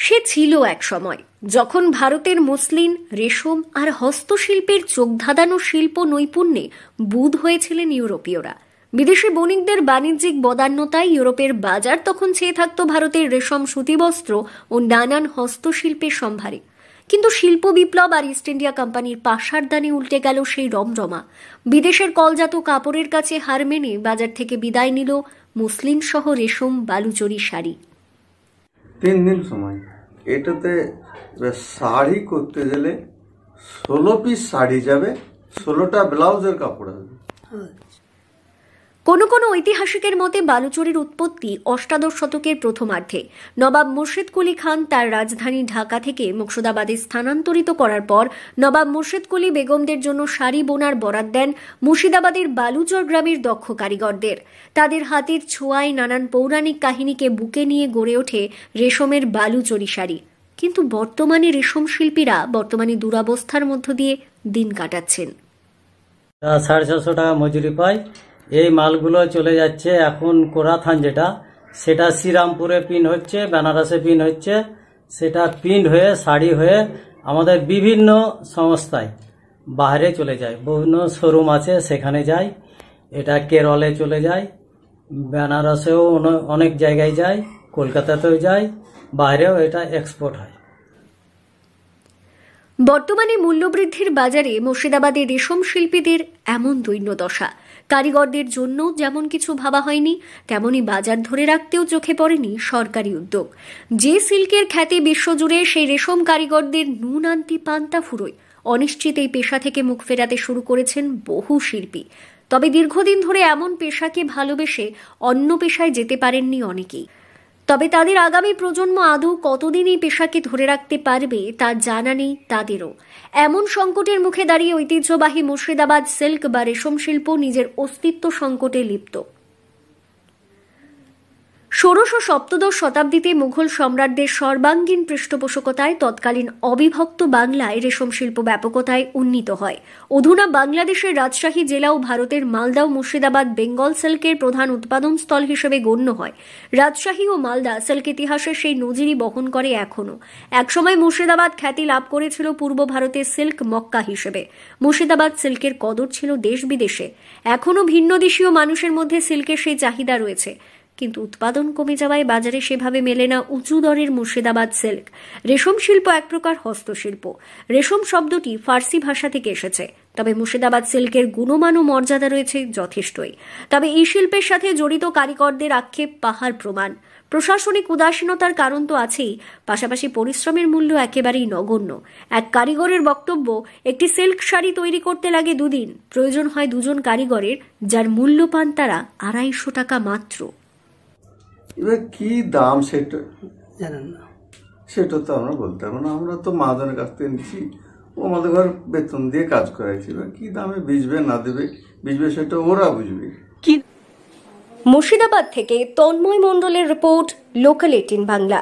সে ছিল এক সময় যখন ভারতের মসলিন, রেশম আর হস্তশিল্পের চোখ ধাঁধানো শিল্প নৈপুণ্যে বুঁদ হয়েছিলেন ইউরোপীয়রা। বিদেশি বণিকদের বাণিজ্যিক বদান্যতায় ইউরোপের বাজার তখন চেয়ে থাকত ভারতের রেশম সুতিবস্ত্র ও নানান হস্তশিল্পের সম্ভারে। কিন্তু শিল্প বিপ্লব আর ইস্ট ইন্ডিয়া কোম্পানির পাশার দানে উল্টে গেল সেই রমরমা। বিদেশের কলজাত কাপড়ের কাছে হার মেনে বাজার থেকে বিদায় নিল মুসলিন সহ রেশম বালুচরি শাড়ি। 3 দিন সময়, এটাতে শাড়ি করতে গেলে 16 পিস শাড়ি যাবে, 16টা ব্লাউজের কাপড় আসবে। কোনো কোনো ঐতিহাসিকের মতে বালুচরির উৎপত্তি অষ্টাদশ শতকের প্রথমার্ধে। নবাব মুর্শিদ কুলি খান তার রাজধানী ঢাকা থেকে মুর্শিদাবাদে স্থানান্তরিত করার পর নবাব মুর্শিদ কুলি বেগমদের জন্য শাড়ি বোনার বরাত দেন মুর্শিদাবাদের বালুচর গ্রামের দক্ষ কারিগরদের। তাদের হাতের ছোঁয়ায় নানান পৌরাণিক কাহিনীকে বুকে নিয়ে গড়ে ওঠে রেশমের বালুচরি শাড়ি। কিন্তু বর্তমানে রেশম শিল্পীরা দুরবস্থার মধ্য দিয়ে দিন কাটাচ্ছেন। 650 টাকা মজুরি পায়। এই মালগুলো চলে যাচ্ছে এখন কোরাথান, সেটা শ্রীরামপুরে পিন হচ্ছে, বেনারসে পিন হচ্ছে, সেটা পিন হয়ে শাড়ি হয়ে আমাদের বিভিন্ন সংস্থায় বাইরে চলে যায়। বিভিন্ন শোরুম আছে, সেখানে যায়। এটা কেরলে চলে যায়, বেনারসেও অনেক জায়গায় যায়, কলকাতাতেও যায়, বাইরেও এটা এক্সপোর্ট হয়। বর্তমানে মূল্যবৃদ্ধির বাজারে মুর্শিদাবাদের রেশম শিল্পীদের এমন দৈন্য দশা। কারিগরদের জন্য যেমন কিছু ভাবা হয়নি, তেমনি বাজার ধরে রাখতেও চোখে পড়েনি সরকারি উদ্যোগ। যে সিল্কের খ্যাতি বিশ্বজুড়ে, সেই রেশম কারিগরদের নুন আনতি পান্তা ফুরোয়। অনিশ্চিত এই পেশা থেকে মুখ ফেরাতে শুরু করেছেন বহু শিল্পী। তবে দীর্ঘদিন ধরে এমন পেশাকে ভালোবেসে অন্য পেশায় যেতে পারেননি অনেকেই। তবে তাদের আগামী প্রজন্ম আদৌ কতদিন এই পেশাকে ধরে রাখতে পারবে তা জানা নেই তাদেরও। এমন সংকটের মুখে দাঁড়িয়ে ঐতিহ্যবাহী মুর্শিদাবাদ সিল্ক বা রেশম শিল্প নিজের অস্তিত্ব সংকটে লিপ্ত। ষোড়শ ও সপ্তদশ শতাব্দীতে মুঘল সম্রাটদের সর্বাঙ্গীন পৃষ্ঠপোষকতায় তৎকালীন অবিভক্ত বাংলায় রেশম শিল্প ব্যাপকতায় উন্নীত হয়। অধুনা বাংলাদেশের রাজশাহী জেলা ও ভারতের মালদা ও মুর্শিদাবাদ বেঙ্গল সিল্কের প্রধান উৎপাদন স্থল হিসেবে গণ্য হয়। রাজশাহী ও মালদা সিল্ক ইতিহাসের সেই নজিরই বহন করে এখনও। একসময় মুর্শিদাবাদ খ্যাতি লাভ করেছিল পূর্ব ভারতের সিল্ক মক্কা হিসেবে। মুর্শিদাবাদ সিল্কের কদর ছিল দেশ বিদেশে। এখনও ভিন্ন দেশীয় মানুষের মধ্যে সিল্কের সেই চাহিদা রয়েছে। কিন্তু উৎপাদন কমে যাওয়ায় বাজারে সেভাবে মেলে না উঁচু দরের মুর্শিদাবাদ সিল্ক। রেশম শিল্প এক প্রকার হস্তশিল্প। রেশম শব্দটি ফার্সি ভাষা থেকে এসেছে। তবে মুর্শিদাবাদ সিল্কের গুণমান ও মর্যাদা রয়েছে যথেষ্টই। তবে এই শিল্পের সাথে জড়িত কারিগরদের আক্ষেপ পাহাড় প্রমাণ। প্রশাসনিক উদাসীনতার কারণ তো আছেই, পাশাপাশি পরিশ্রমের মূল্য একেবারেই নগণ্য। এক কারিগরের বক্তব্য, একটি সিল্ক শাড়ি তৈরি করতে লাগে 2 দিন। প্রয়োজন হয় 2 জন কারিগরের, যার মূল্য পান তারা 250 টাকা মাত্র। এবার কি দাম সেটা জানেন না, সেটা তো আমরা বলতে পারবো না। আমরা তো মহাজনের কাছ থেকে নিচ্ছি, ও আমাদের ঘর বেতন দিয়ে কাজ করাইছি। এবার কি দামে বিজবে না দেবে, বিজবে সেটা ওরা বুঝবে। মুর্শিদাবাদ থেকে তন্ময় মণ্ডলের রিপোর্ট, লোকাল 18 বাংলা।